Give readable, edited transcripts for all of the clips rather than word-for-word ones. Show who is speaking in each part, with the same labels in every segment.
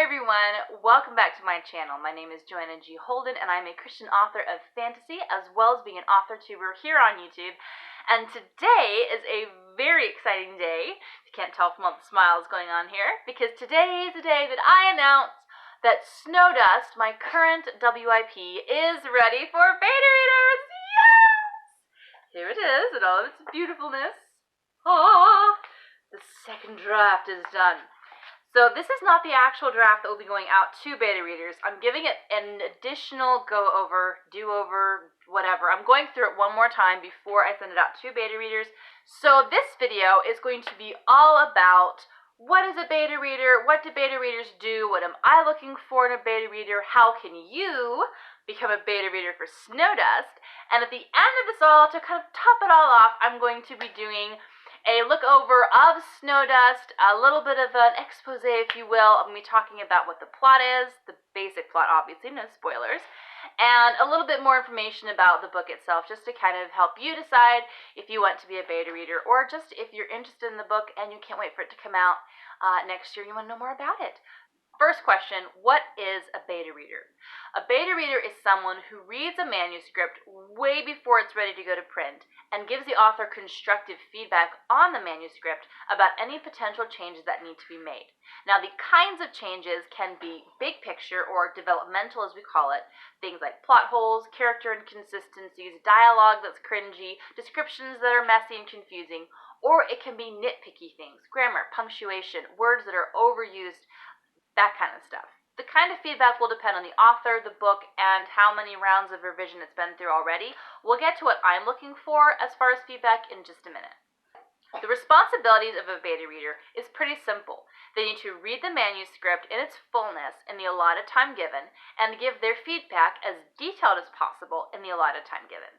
Speaker 1: everyone, welcome back to my channel. My name is Joanna G. Holden and I'm a Christian author of fantasy as well as being an author tuber here on YouTube. And today is a very exciting day. You can't tell from all the smiles going on here, because today is the day that I announce that Snowdust, my current WIP, is ready for beta readers. Yes! Here it is in all of its beautifulness. Ah, the second draft is done. So this is not the actual draft that will be going out to beta readers. I'm giving it an additional go-over, do-over, whatever. I'm going through it one more time before I send it out to beta readers. So this video is going to be all about what is a beta reader, what do beta readers do, what am I looking for in a beta reader, how can you become a beta reader for Snowdust, and at the end of this all, to kind of top it all off, I'm going to be doing a look over of Snowdust, a little bit of an expose, if you will. I'm going to be talking about what the plot is, the basic plot, obviously, no spoilers, and a little bit more information about the book itself, just to kind of help you decide if you want to be a beta reader, or just if you're interested in the book and you can't wait for it to come out next year and you want to know more about it. First question, what is a beta reader? A beta reader is someone who reads a manuscript way before it's ready to go to print and gives the author constructive feedback on the manuscript about any potential changes that need to be made. Now, the kinds of changes can be big picture or developmental, as we call it, things like plot holes, character inconsistencies, dialogue that's cringy, descriptions that are messy and confusing, or it can be nitpicky things, grammar, punctuation, words that are overused, that kind of stuff. The kind of feedback will depend on the author, the book, and how many rounds of revision it's been through already. We'll get to what I'm looking for as far as feedback in just a minute. The responsibilities of a beta reader is pretty simple. They need to read the manuscript in its fullness in the allotted time given and give their feedback as detailed as possible in the allotted time given.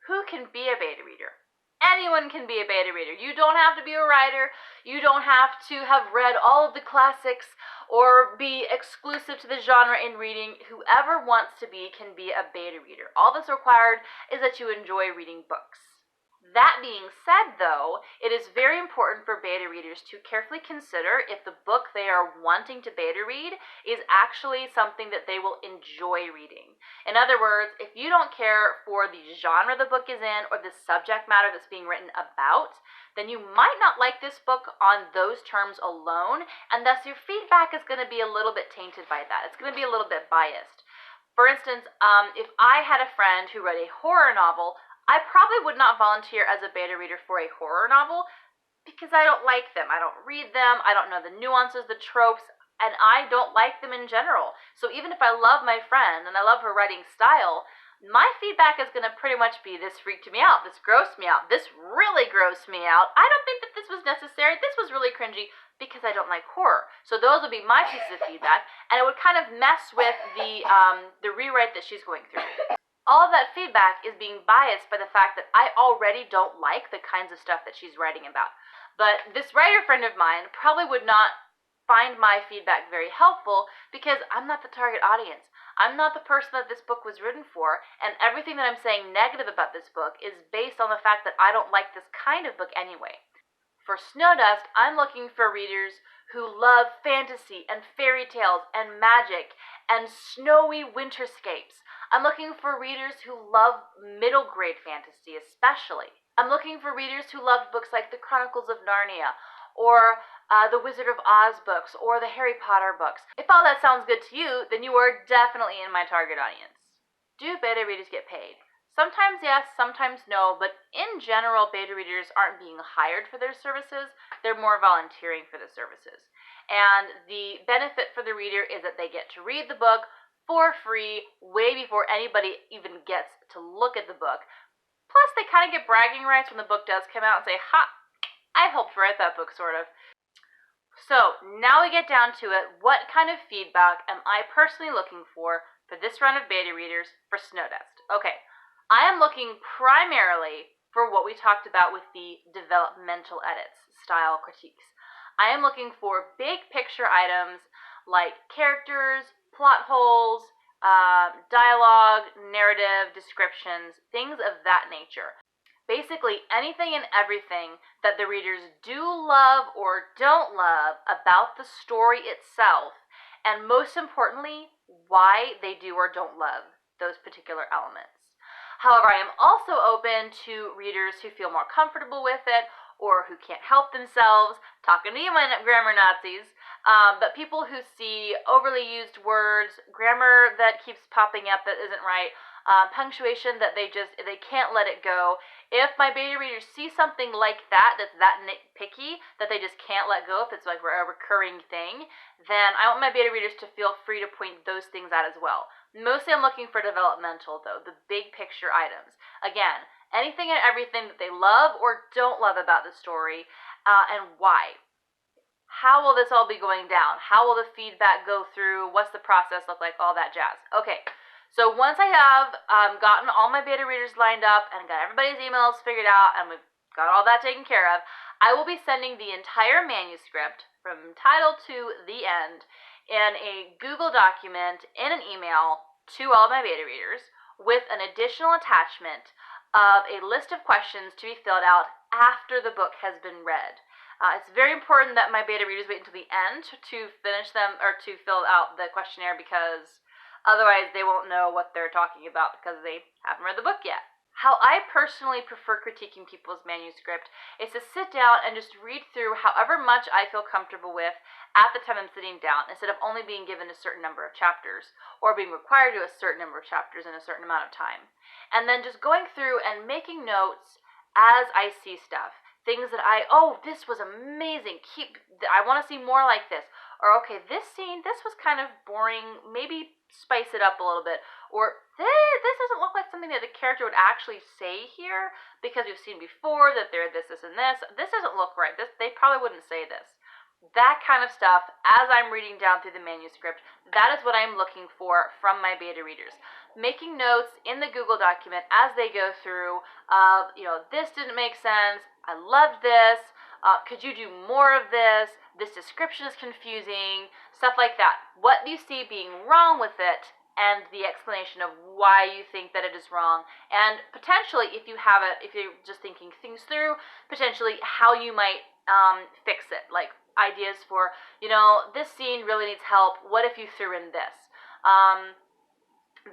Speaker 1: Who can be a beta reader? Anyone can be a beta reader. You don't have to be a writer. You don't have to have read all of the classics or be exclusive to the genre in reading. Whoever wants to be can be a beta reader. All that's required is that you enjoy reading books. That being said, though, it is very important for beta readers to carefully consider if the book they are wanting to beta read is actually something that they will enjoy reading. In other words, if you don't care for the genre the book is in or the subject matter that's being written about, then you might not like this book on those terms alone, and thus your feedback is going to be a little bit tainted by that. It's going to be a little bit biased. For instance, if I had a friend who read a horror novel, I probably would not volunteer as a beta reader for a horror novel because I don't like them. I don't read them. I don't know the nuances, the tropes, and I don't like them in general. So even if I love my friend and I love her writing style, my feedback is going to pretty much be, this freaked me out, this grossed me out, this really grossed me out, I don't think that this was necessary, this was really cringy, because I don't like horror. So those would be my pieces of feedback, and it would kind of mess with the rewrite that she's going through. All of that feedback is being biased by the fact that I already don't like the kinds of stuff that she's writing about. But this writer friend of mine probably would not find my feedback very helpful because I'm not the target audience. I'm not the person that this book was written for, and everything that I'm saying negative about this book is based on the fact that I don't like this kind of book anyway. For Snowdust, I'm looking for readers who love fantasy and fairy tales and magic and snowy winterscapes. I'm looking for readers who love middle grade fantasy especially. I'm looking for readers who loved books like the Chronicles of Narnia or the Wizard of Oz books or the Harry Potter books. If all that sounds good to you, then you are definitely in my target audience. Do beta readers get paid? Sometimes yes, sometimes no, but in general, beta readers aren't being hired for their services. They're more volunteering for the services. And the benefit for the reader is that they get to read the book for free way before anybody even gets to look at the book. Plus, they kind of get bragging rights when the book does come out and say, ha, I helped write that book, sort of. So, now we get down to it. What kind of feedback am I personally looking for this run of beta readers for Snowdust? Okay. I am looking primarily for what we talked about with the developmental edits, style critiques. I am looking for big picture items like characters, plot holes, dialogue, narrative, descriptions, things of that nature. Basically anything and everything that the readers do love or don't love about the story itself, and most importantly, why they do or don't love those particular elements. However, I am also open to readers who feel more comfortable with it or who can't help themselves, talking to you, my grammar Nazis, but people who see overly used words, grammar that keeps popping up that isn't right, punctuation that they can't let it go. If my beta readers see something like that, that's that nitpicky, that they just can't let go, if it's like a recurring thing, then I want my beta readers to feel free to point those things out as well. Mostly I'm looking for developmental, though, the big picture items. Again, anything and everything that they love or don't love about the story, and why. How will this all be going down? How will the feedback go through? What's the process look like? All that jazz. Okay, so once I have gotten all my beta readers lined up and got everybody's emails figured out and we've got all that taken care of, I will be sending the entire manuscript from title to the end in a Google document in an email to all of my beta readers with an additional attachment of a list of questions to be filled out after the book has been read. It's very important that my beta readers wait until the end to finish them or to fill out the questionnaire, because otherwise they won't know what they're talking about because they haven't read the book yet. How I personally prefer critiquing people's manuscript is to sit down and just read through however much I feel comfortable with at the time I'm sitting down, instead of only being given a certain number of chapters or being required to do a certain number of chapters in a certain amount of time. And then just going through and making notes as I see stuff. Things that this was amazing. I want to see more like this. Or, okay, this scene, this was kind of boring. Maybe spice it up a little bit. Or, this doesn't look like something that the character would actually say here, because we've seen before that they're this, and this. This doesn't look right. They probably wouldn't say this. That kind of stuff, as I'm reading down through the manuscript, that is what I'm looking for from my beta readers. Making notes in the Google document as they go through of, this didn't make sense, I loved this, could you do more of this, this description is confusing, stuff like that. What do you see being wrong with it, and the explanation of why you think that it is wrong, and potentially, if you're just thinking things through, potentially how you might fix it, like ideas for, this scene really needs help, what if you threw in this?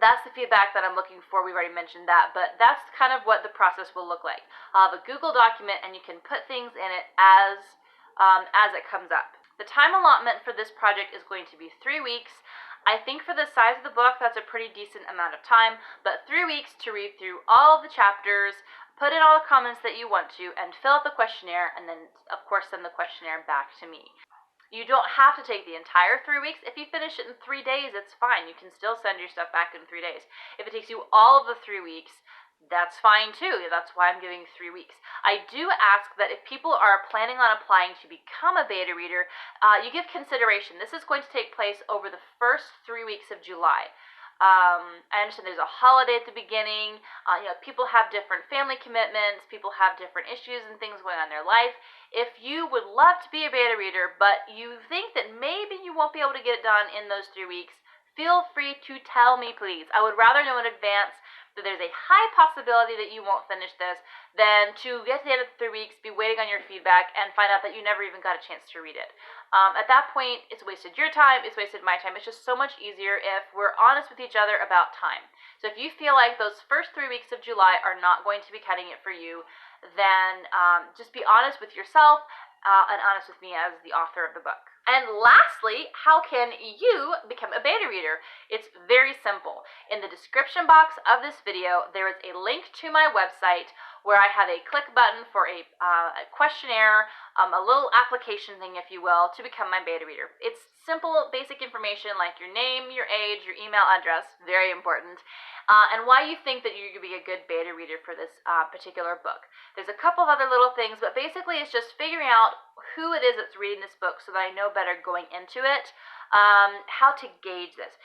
Speaker 1: That's the feedback that I'm looking for. We've already mentioned that, but that's kind of what the process will look like. I'll have a Google document, and you can put things in it as it comes up. The time allotment for this project is going to be 3 weeks. I think for the size of the book, that's a pretty decent amount of time, but 3 weeks to read through all of the chapters, put in all the comments that you want to, and fill out the questionnaire, and then, of course, send the questionnaire back to me. You don't have to take the entire 3 weeks. If you finish it in 3 days, it's fine. You can still send your stuff back in 3 days. If it takes you all of the 3 weeks, that's fine too. That's why I'm giving 3 weeks. I do ask that if people are planning on applying to become a beta reader, you give consideration. This is going to take place over the first 3 weeks of July. I understand there's a holiday at the beginning. People have different family commitments. People have different issues and things going on in their life. If you would love to be a beta reader, but you think that maybe you won't be able to get it done in those 3 weeks, feel free to tell me, please. I would rather know in advance that there's a high possibility that you won't finish this than to get to the end of the 3 weeks, be waiting on your feedback, and find out that you never even got a chance to read it. At that point, it's wasted your time, it's wasted my time. It's just so much easier if we're honest with each other about time. So if you feel like those first 3 weeks of July are not going to be cutting it for you, then just be honest with yourself and honest with me as the author of the book. And lastly, how can you become a beta reader? It's very simple. In the description box of this video, there is a link to my website where I have a click button for a questionnaire, a little application thing, if you will, to become my beta reader. It's simple, basic information like your name, your age, your email address, very important, and why you think that you're going to be a good beta reader for this particular book. There's a couple of other little things, but basically it's just figuring out who it is that's reading this book so that I know better going into it, how to gauge this.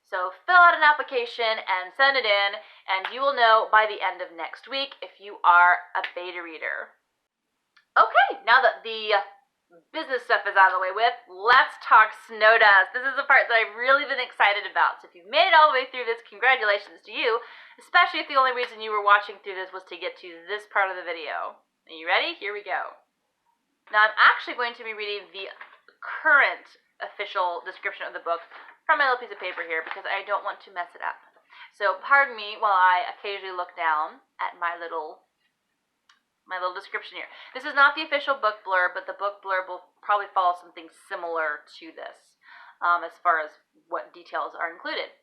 Speaker 1: So fill out an application and send it in, and you will know by the end of next week if you are a beta reader. Okay, now that the business stuff is out of the way with, let's talk snow dust. This is the part that I've really been excited about. So if you've made it all the way through this, congratulations to you, especially if the only reason you were watching through this was to get to this part of the video. Are you ready? Here we go. Now I'm actually going to be reading the current official description of the book from my little piece of paper here because I don't want to mess it up. So pardon me while I occasionally look down at my little description here. This is not the official book blurb, but the book blurb will probably follow something similar to this as far as what details are included.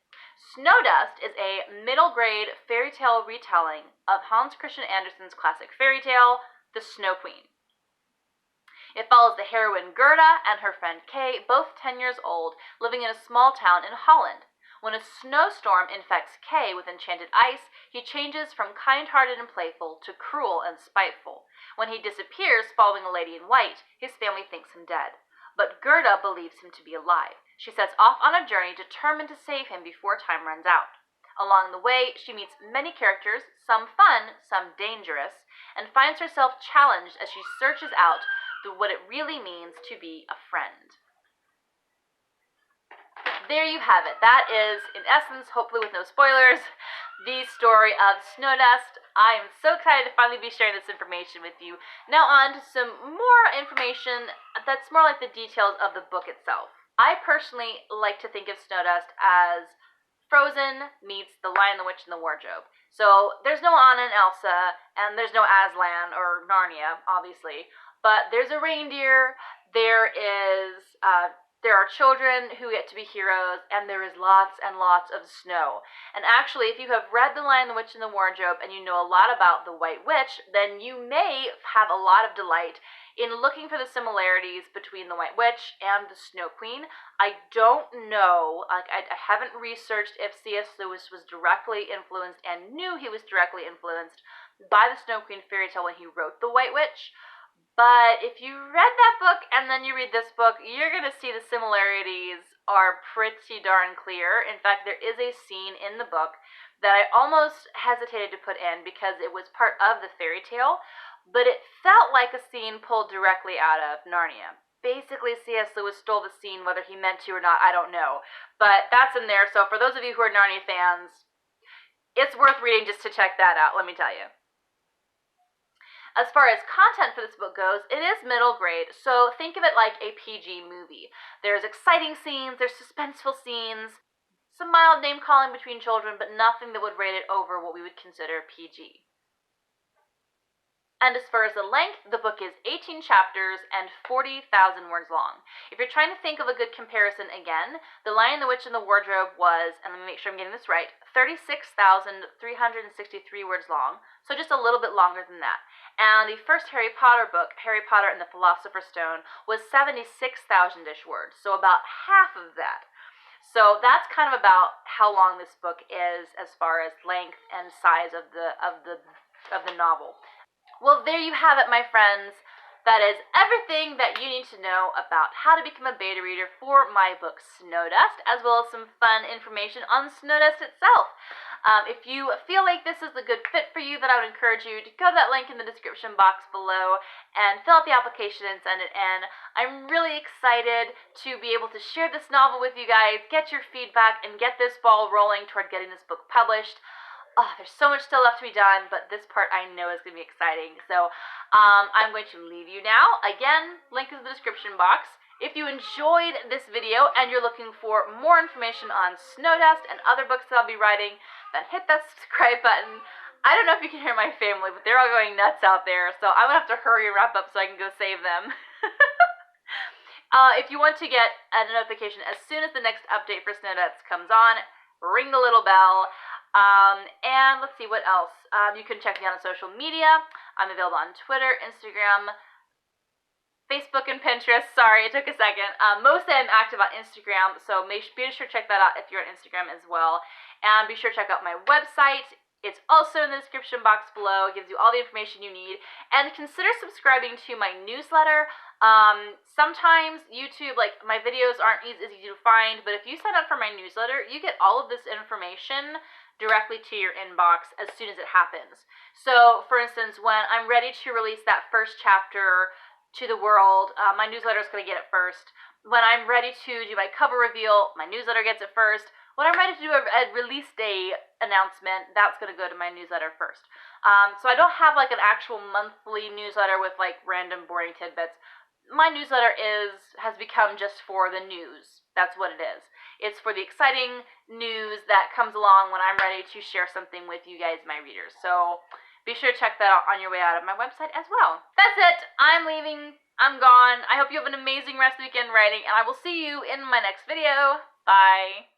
Speaker 1: Snow Dust is a middle grade fairy tale retelling of Hans Christian Andersen's classic fairy tale, The Snow Queen. It follows the heroine Gerda and her friend Kay, both 10 years old, living in a small town in Holland. When a snowstorm infects Kay with enchanted ice, he changes from kind-hearted and playful to cruel and spiteful. When he disappears following a lady in white, his family thinks him dead. But Gerda believes him to be alive. She sets off on a journey determined to save him before time runs out. Along the way, she meets many characters, some fun, some dangerous, and finds herself challenged as she searches out what it really means to be a friend. There you have it. That is, in essence, hopefully with no spoilers, the story of Snow Dust. I am so excited to finally be sharing this information with you. Now on to some more information that's more like the details of the book itself. I personally like to think of Snow Dust as Frozen meets The Lion, the Witch, and the Wardrobe. So there's no Anna and Elsa, and there's no Aslan or Narnia, obviously. But there's a reindeer, there are children who get to be heroes, and there is lots and lots of snow. And actually, if you have read The Lion, the Witch, and the Wardrobe, and you know a lot about the White Witch, then you may have a lot of delight in looking for the similarities between the White Witch and the Snow Queen. I don't know, I haven't researched if C.S. Lewis was directly influenced and knew he was directly influenced by the Snow Queen fairy tale when he wrote The White Witch. But if you read that book and then you read this book, you're going to see the similarities are pretty darn clear. In fact, there is a scene in the book that I almost hesitated to put in because it was part of the fairy tale, but it felt like a scene pulled directly out of Narnia. Basically, C.S. Lewis stole the scene, whether he meant to or not, I don't know. But that's in there, so for those of you who are Narnia fans, it's worth reading just to check that out, let me tell you. As far as content for this book goes, it is middle grade, so think of it like a PG movie. There's exciting scenes, there's suspenseful scenes, some mild name-calling between children, but nothing that would rate it over what we would consider PG. And as far as the length, the book is 18 chapters and 40,000 words long. If you're trying to think of a good comparison again, The Lion, the Witch, and the Wardrobe was, and let me make sure I'm getting this right, 36,363 words long, so just a little bit longer than that. And the first Harry Potter book, Harry Potter and the Philosopher's Stone, was 76,000-ish words, so about half of that. So that's kind of about how long this book is as far as length and size of the novel. Well, there you have it, my friends. That is everything that you need to know about how to become a beta reader for my book, Snow Dust, as well as some fun information on Snow Dust itself. If you feel like this is a good fit for you, then I would encourage you to go to that link in the description box below and fill out the application and send it in. I'm really excited to be able to share this novel with you guys, get your feedback, and get this ball rolling toward getting this book published. Oh, there's so much still left to be done, but this part I know is going to be exciting. So I'm going to leave you now. Again, link is in the description box. If you enjoyed this video and you're looking for more information on Snow Dust and other books that I'll be writing, then hit that subscribe button. I don't know if you can hear my family, but they're all going nuts out there, so I'm going to have to hurry and wrap up so I can go save them. If you want to get a notification as soon as the next update for Snow Dust comes on, ring the little bell. And let's see what else. You can check me out on social media. I'm available on Twitter, Instagram, Facebook, and Pinterest. Sorry, it took a second. Mostly I'm active on Instagram, so be sure to check that out if you're on Instagram as well. And be sure to check out my website. It's also in the description box below. It gives you all the information you need. And consider subscribing to my newsletter. Sometimes YouTube, like, my videos aren't as easy to find, but if you sign up for my newsletter, you get all of this information directly to your inbox as soon as it happens. So, for instance, when I'm ready to release that first chapter to the world, my newsletter is going to get it first. When I'm ready to do my cover reveal, my newsletter gets it first. When I'm ready to do a release day announcement, that's going to go to my newsletter first. So I don't have like an actual monthly newsletter with like random boring tidbits. my newsletter has become just for the news. That's what it is. It's for the exciting news that comes along when I'm ready to share something with you guys, my readers. So be sure to check that out on your way out of my website as well. That's it. I'm leaving. I'm gone. I hope you have an amazing rest of the weekend writing, and I will see you in my next video. Bye.